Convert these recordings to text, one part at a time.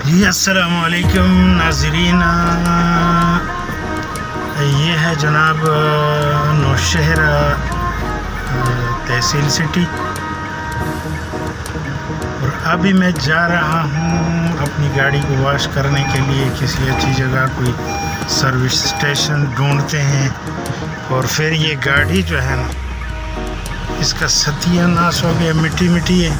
جی السلام علیکم ناظرین، یہ ہے جناب نوشہر تحصیل سٹی، اور ابھی میں جا رہا ہوں اپنی گاڑی کو واش کرنے کے لیے کسی اچھی جگہ، کوئی سروس اسٹیشن ڈھونڈتے ہیں۔ اور پھر یہ گاڑی جو ہے نا، اس کا ستیہ ناش ہو گیا، مٹی مٹی ہے۔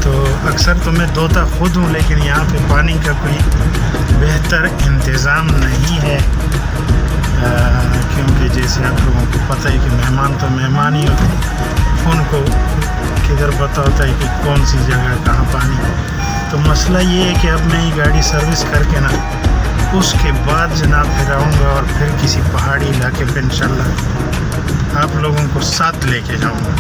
تو اکثر تو میں دھوتا خود ہوں، لیکن یہاں پہ پانی کا کوئی بہتر انتظام نہیں ہے، کیونکہ جیسے آپ لوگوں کو پتہ ہے کہ مہمان تو مہمان ہی ہوتے ہیں، ان کو کدھر پتہ ہوتا ہے کہ کون سی جگہ کہاں پانی۔ تو مسئلہ یہ ہے کہ اب میں یہ گاڑی سروس کر کے نا، اس کے بعد جناب پھر آؤں گا، اور پھر کسی پہاڑی علاقے پہ انشاءاللہ آپ لوگوں کو ساتھ لے کے جاؤں گا۔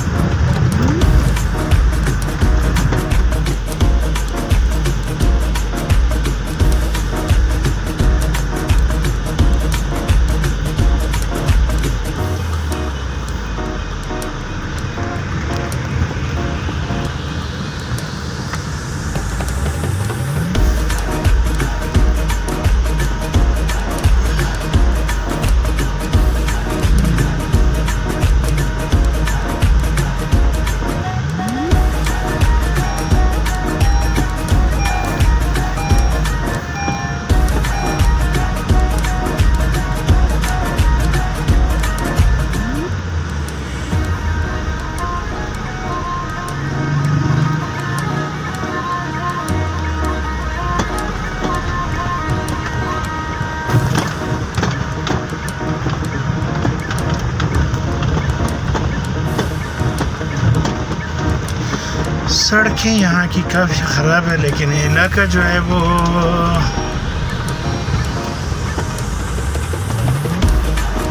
سڑکیں یہاں کی کافی خراب ہے، لیکن علاقہ جو ہے وہ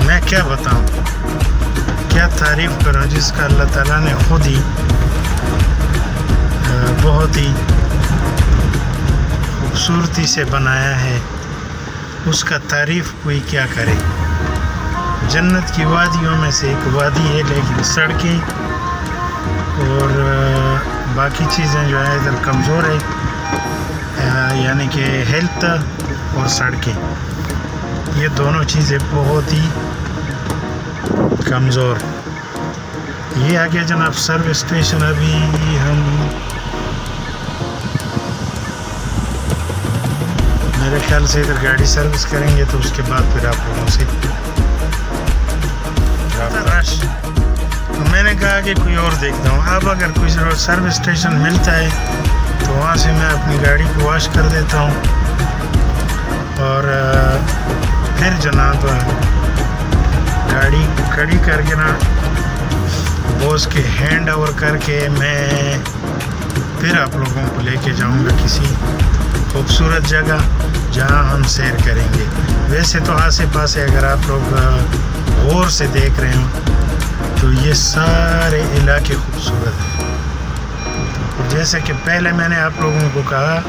میں کیا بتاؤں، کیا تعریف کروں، جس کا اللہ تعالیٰ نے خود ہی بہت ہی خوبصورتی سے بنایا ہے، اس کا تعریف کوئی کیا کرے۔ جنت کی وادیوں میں سے ایک وادی ہے، لیکن سڑکیں اور باقی چیزیں جو ہے ادھر کمزور ہے، یعنی کہ ہیلتھ اور سڑکیں، یہ دونوں چیزیں بہت ہی کمزور۔ یہ آگے جناب سروس اسٹیشن، ابھی ہم میرے خیال سے ادھر گاڑی سروس کریں گے، تو اس کے بعد پھر آپ لوگوں سے رش، میں نے کہا کہ کوئی اور دیکھتا ہوں۔ اب اگر کوئی سروس اسٹیشن ملتا ہے تو وہاں سے میں اپنی گاڑی کو واش کر دیتا ہوں، اور پھر جناب گاڑی کھڑی کر کے نا بوس کے ہینڈ اوور کر کے میں پھر آپ لوگوں کو لے کے جاؤں گا کسی خوبصورت جگہ جہاں ہم سیر کریں گے۔ ویسے تو آسے پاسے اگر آپ لوگ غور سے دیکھ رہے ہوں تو یہ سارے علاقے خوبصورت ہیں۔ جیسے کہ پہلے میں نے آپ لوگوں کو کہا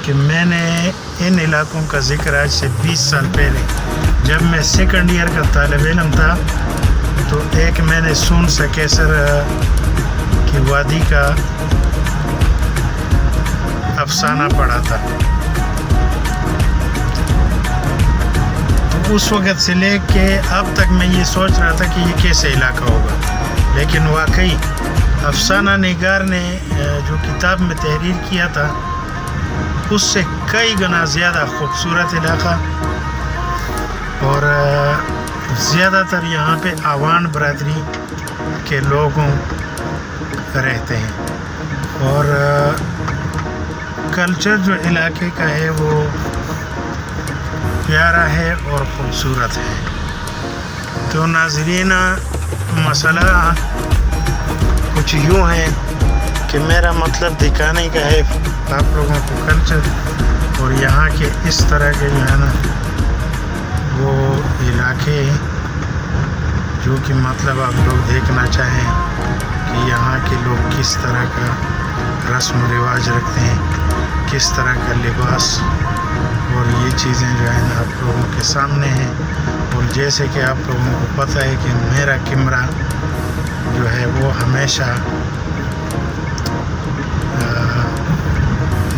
کہ میں نے ان علاقوں کا ذکر آج سے 20 سال پہلے، جب میں سیکنڈ ایئر کا طالب علم تھا، تو ایک میں نے سون سکیسر کی وادی کا افسانہ پڑھا تھا، تو اس وقت سے لے کے اب تک میں یہ سوچ رہا تھا کہ یہ کیسے علاقہ ہوگا، لیکن واقعی افسانہ نگار نے جو کتاب میں تحریر کیا تھا، اس سے کئی گنا زیادہ خوبصورت علاقہ، اور زیادہ تر یہاں پہ آوان برادری کے لوگوں رہتے ہیں، اور کلچر جو علاقے کا ہے وہ پیارا ہے اور خوبصورت ہے۔ تو ناظرین، مسئلہ کچھ یوں ہے کہ میرا مطلب دکھانے کا ہے آپ لوگوں کو کلچر، اور یہاں کے اس طرح کے جو ہے نا وہ علاقے جو کہ مطلب آپ لوگ دیکھنا چاہیں کہ یہاں کے لوگ کس طرح کا رسم و رواج رکھتے ہیں، کس طرح کا لباس، اور یہ چیزیں جو ہے نا آپ لوگوں کے سامنے ہیں۔ اور جیسے کہ آپ لوگوں کو پتہ ہے کہ میرا کیمرہ جو ہے وہ ہمیشہ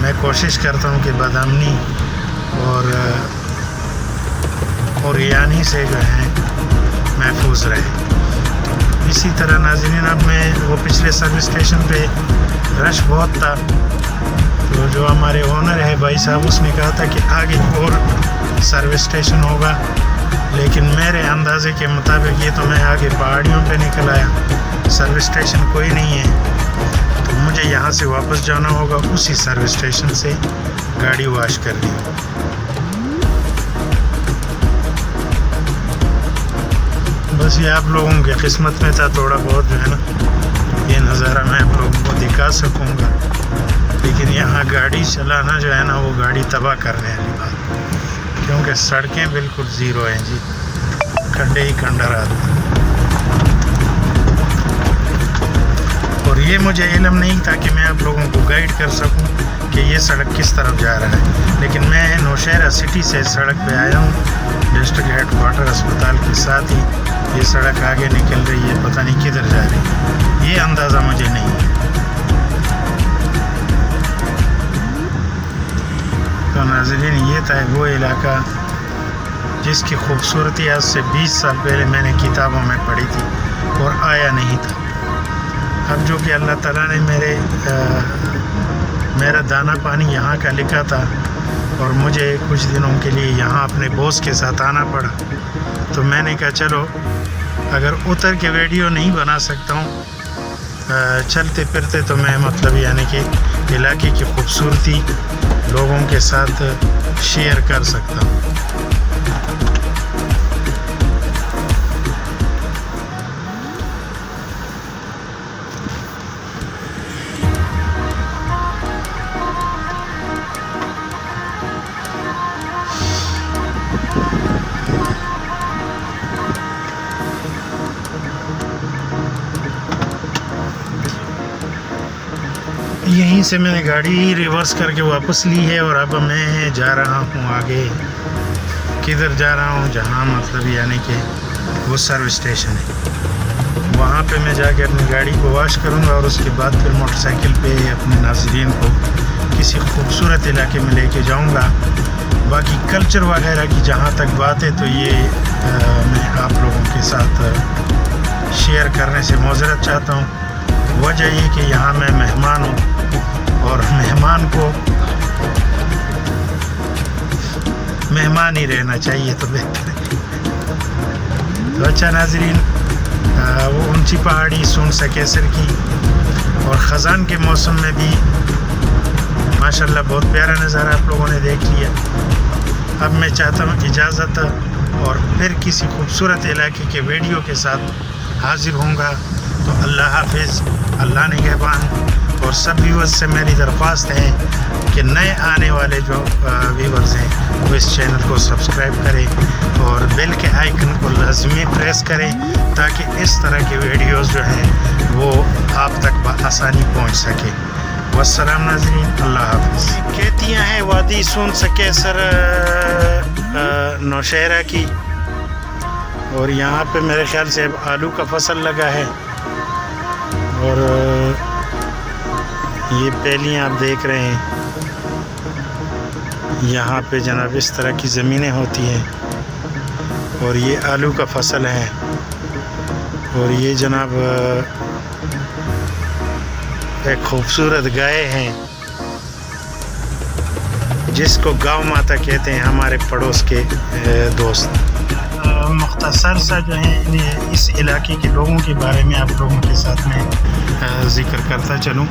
میں کوشش کرتا ہوں کہ بدامنی اور یعنی سے جو ہیں محفوظ رہے. اسی طرح ناظرین اب میں وہ پچھلے سروس اسٹیشن پہ رش بہت تھا، تو جو ہمارے اونر ہے بھائی صاحب اس نے کہا تھا کہ آگے اور سروس اسٹیشن ہوگا، لیکن میرے اندازے کے مطابق یہ تو میں آگے پہاڑیوں پہ نکل آیا، سروس اسٹیشن کوئی نہیں ہے، تو مجھے یہاں سے واپس جانا ہوگا، اسی سروس اسٹیشن سے گاڑی واش کر لی. بس یہ آپ لوگوں کی قسمت میں تھا، تھوڑا بہت جو ہے نا یہ نظارہ میں آپ لوگوں کو دکھا سکوں گا، لیکن یہاں گاڑی چلانا جو ہے نا وہ گاڑی تباہ کرنے والی بات، کیونکہ سڑکیں بالکل زیرو ہیں جی، کھڈے ہی کھنڈرات. اور یہ مجھے علم نہیں تھا کہ میں آپ لوگوں کو گائیڈ کر سکوں کہ یہ سڑک کس طرف جا رہا ہے، لیکن میں نوشہرہ سٹی سے سڑک پہ آیا ہوں، ڈسٹرکٹ ہیڈ کوارٹر اسپتال کے ساتھ ہی یہ سڑک آگے نکل رہی ہے، پتہ نہیں کدھر جا رہی ہے، یہ اندازہ مجھے نہیں ہے. تو ناظرین یہ تھا وہ علاقہ جس کی خوبصورتی آج سے 20 سال پہلے میں نے کتابوں میں پڑھی تھی اور آیا نہیں تھا. اب جو کہ اللہ تعالیٰ نے میرا دانہ پانی یہاں کا لکھا تھا اور مجھے کچھ دنوں کے لیے یہاں اپنے بوس کے ساتھ آنا پڑا، تو میں نے کہا چلو اگر اتر کے ویڈیو نہیں بنا سکتا ہوں چلتے پھرتے تو میں مطلب یعنی کہ علاقے کی خوبصورتی لوگوں کے ساتھ شیئر کر سکتا ہوں. یہیں سے میں نے گاڑی ریورس کر کے واپس لی ہے اور اب میں جا رہا ہوں آگے. کدھر جا رہا ہوں؟ جہاں مطلب یعنی کہ وہ سروس اسٹیشن ہے، وہاں پہ میں جا کے اپنی گاڑی کو واش کروں گا اور اس کے بعد پھر موٹر سائیکل پہ اپنے ناظرین کو کسی خوبصورت علاقے میں لے کے جاؤں گا. باقی کلچر وغیرہ کی جہاں تک بات ہے تو یہ میں آپ لوگوں کے ساتھ شیئر کرنے سے معذرت چاہتا ہوں. وجہ یہ کہ یہاں میں مہمان ہوں اور مہمان کو مہمان ہی رہنا چاہیے تو بہتر ہے. تو اچھا ناظرین، وہ اونچی پہاڑی سون سکیسر کی اور خزان کے موسم میں بھی ماشاءاللہ بہت پیارا نظارہ آپ لوگوں نے دیکھ لیا. اب میں چاہتا ہوں اجازت اور پھر کسی خوبصورت علاقے کے ویڈیو کے ساتھ حاضر ہوں گا. تو اللہ حافظ، اللہ نگہبان. اور سب ویورز سے میری درخواست ہے کہ نئے آنے والے جو ویورز ہیں وہ اس چینل کو سبسکرائب کریں اور بیل کے آئیکن کو لازمی پریس کریں تاکہ اس طرح کے ویڈیوز جو ہیں وہ آپ تک بآسانی پہنچ سکے. والسلام ناظرین، اللہ حافظ. کھیتیاں ہیں وادی سون سکیسر نوشہرہ کی، اور یہاں پہ میرے خیال سے اب آلو کا فصل لگا ہے، اور یہ پہلیاں آپ دیکھ رہے ہیں. یہاں پہ جناب اس طرح کی زمینیں ہوتی ہیں اور یہ آلو کا فصل ہے. اور یہ جناب ایک خوبصورت گائے ہیں جس کو گاؤں ماتا کہتے ہیں ہمارے پڑوس کے دوست. مختصر سا جو ہے اس علاقے کے لوگوں کے بارے میں آپ لوگوں کے ساتھ میں ذکر کرتا چلوں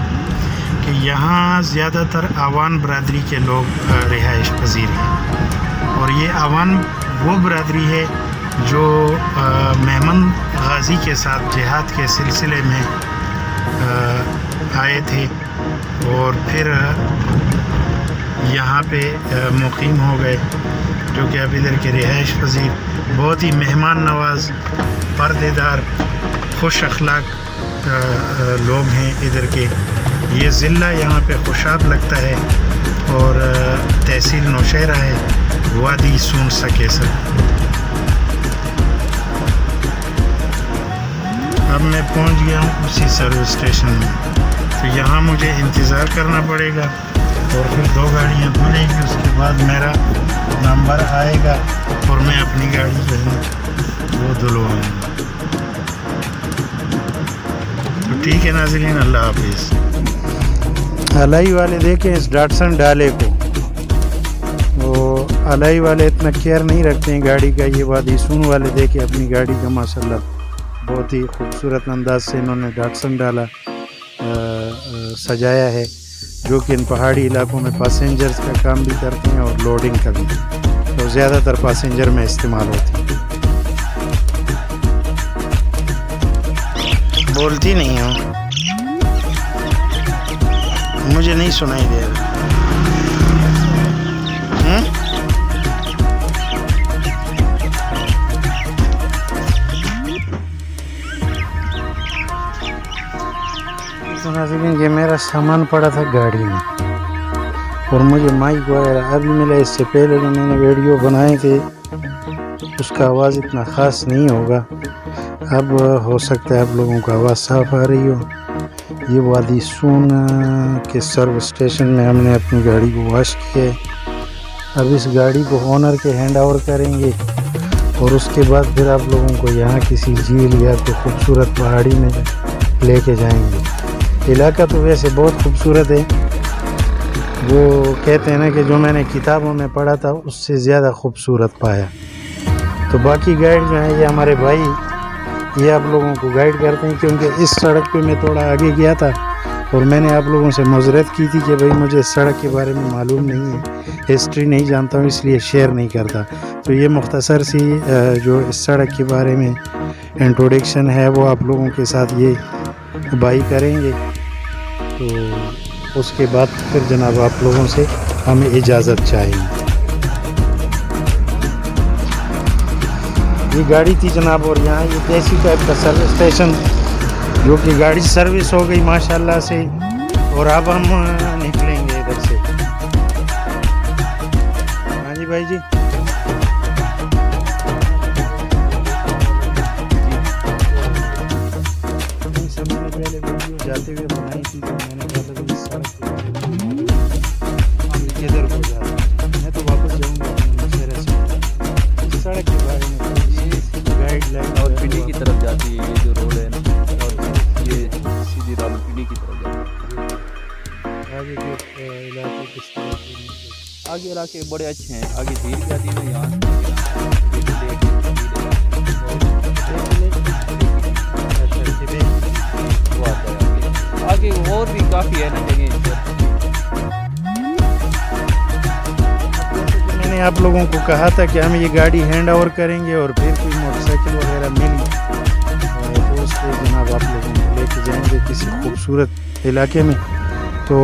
کہ یہاں زیادہ تر آوان برادری کے لوگ رہائش پذیر ہیں، اور یہ آوان وہ برادری ہے جو مہمن غازی کے ساتھ جہاد کے سلسلے میں آئے تھے اور پھر یہاں پہ مقیم ہو گئے، جو کہ اب ادھر کے رہائش پذیر بہت ہی مہمان نواز، پردے دار، خوش اخلاق لوگ ہیں ادھر کے. یہ ضلع یہاں پہ خوشاب لگتا ہے اور تحصیل نوشہرہ ہے، وادی سون سکیسر. اب میں پہنچ گیا ہوں اسی سروس اسٹیشن میں، تو یہاں مجھے انتظار کرنا پڑے گا اور پھر 2 گاڑیاں کھلے گی, اس کے بعد میرا نمبر آئے گا اور میں اپنی گاڑی جو ہے وہ دھلواؤں گا. تو ٹھیک ہے ناظرین, اللہ حافظ. الائی والے دیکھیں اس ڈاٹسن ڈالے کو, وہ الائی والے اتنا کیئر نہیں رکھتے ہیں گاڑی کا. یہ وادی سون والے دیکھیں اپنی گاڑی کا ماشاءاللہ بہت ہی خوبصورت انداز سے انہوں نے ڈاٹسن ڈالا سجایا ہے, جو کہ ان پہاڑی علاقوں میں پاسنجرز کا کام بھی کرتے ہیں اور لوڈنگ کا بھی, تو زیادہ تر پاسنجر میں استعمال ہوتی ہے. بولتی نہیں ہوں, مجھے نہیں سنائی دے رہا. ناظرین یہ میرا سامان پڑا تھا گاڑی میں, اور مجھے مائک وغیرہ ابھی ملا. اس سے پہلے جو میں نے ویڈیو بنائے تھے اس کا آواز اتنا خاص نہیں ہوگا. اب ہو سکتا ہے آپ لوگوں کو آواز صاف آ رہی ہو. یہ وادی سون کے سروس اسٹیشن میں ہم نے اپنی گاڑی کو واش کیا. اب اس گاڑی کو اونر کے ہینڈ اوور کریں گے, اور اس کے بعد پھر آپ لوگوں کو یہاں کسی جھیل یا کوئی خوبصورت پہاڑی میں لے کے جائیں گے. علاقہ تو ویسے بہت خوبصورت ہے, وہ کہتے ہیں نا کہ جو میں نے کتابوں میں پڑھا تھا اس سے زیادہ خوبصورت پایا. تو باقی گائیڈ جو ہیں یہ ہمارے بھائی, یہ آپ لوگوں کو گائیڈ کرتے ہیں, کیونکہ اس سڑک پہ میں تھوڑا آگے گیا تھا اور میں نے آپ لوگوں سے معذرت کی تھی کہ بھائی مجھے اس سڑک کے بارے میں معلوم نہیں ہے, ہسٹری نہیں جانتا ہوں, اس لیے شیئر نہیں کرتا. تو یہ مختصر سی جو اس سڑک کے بارے میں انٹروڈکشن ہے وہ آپ لوگوں کے ساتھ یہ بھائی کریں گے. تو اس کے بعد پھر جناب آپ لوگوں سے ہمیں اجازت چاہیے. یہ گاڑی تھی جناب, اور یہاں یہ دیسی ٹائپ کا سروس اسٹیشن جو کہ گاڑی سروس ہو گئی ماشاءاللہ سے, اور اب ہم نکلیں گے ادھر سے. ہاں جی بھائی جی, سب نے پہلے ویڈیو جاتے ہوئے بنائی تھی, تو میں نے کہا تھا اس سڑک کدھر ہو جاتا, میں تو واپس جاؤں گا مشہرہ سے. اس سڑک کے بارے میں گائیڈ لائن اور پنڈی کی طرف جاتی ہے یہ جو روڈ ہے نا, اور یہ سیدھی راولپنڈی کی طرف جاتی ہے. آگے کے علاقے کس طرح کے؟ آگے علاقے بڑے اچھے ہیں. آگے جھیل جاتی ہے نا یہاں سے, وہ آتا ہے آگے اور بھی کافی ہے نا جگہ. میں نے آپ لوگوں کو کہا تھا کہ ہم یہ گاڑی ہینڈ اوور کریں گے, اور پھر کوئی موٹر سائیکل وغیرہ ملی تو اس کو جناب آپ لوگوں کو لے کے جائیں گے کسی خوبصورت علاقے میں. تو